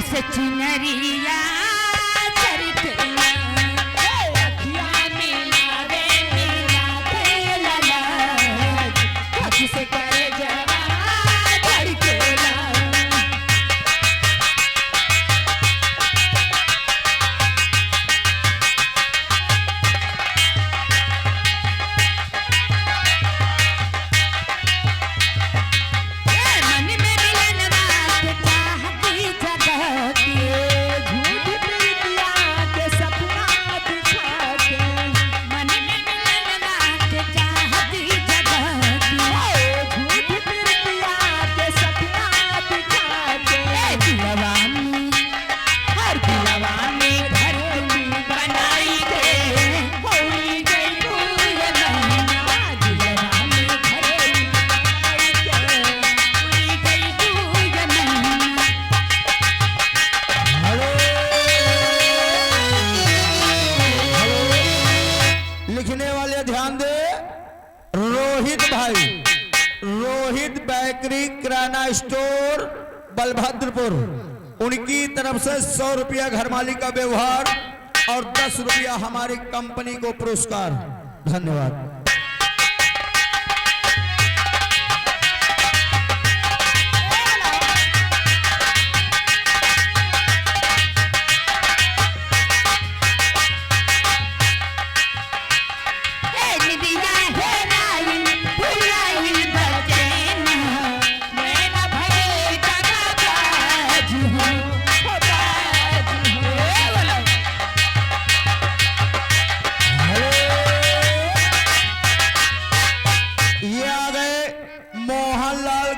से चिनरिया किराना स्टोर बलभद्रपुर, उनकी तरफ से 100 रुपया घर मालिक का व्यवहार और 10 रुपया हमारी कंपनी को पुरस्कार। धन्यवाद।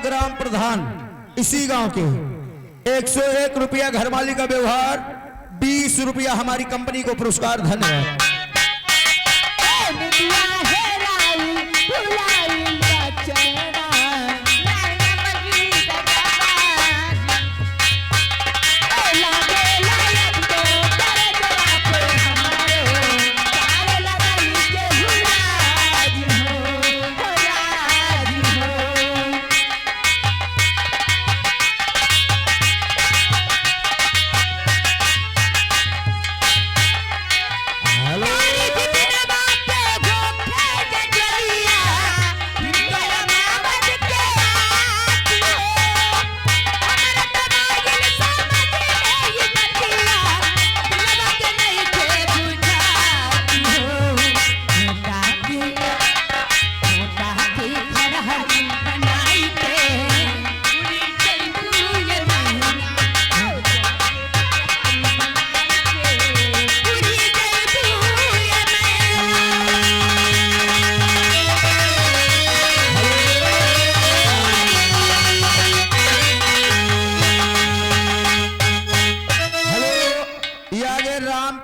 ग्राम प्रधान इसी गांव के 101 रुपया घर मालिक का व्यवहार, 20 रुपया हमारी कंपनी को पुरस्कार। धन्यवाद।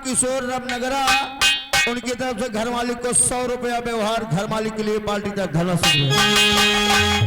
किशोर रमनगरा, उनकी तरफ से घर मालिक को 100 रुपया व्यवहार, घर मालिक के लिए पार्टी का धन्यवाद।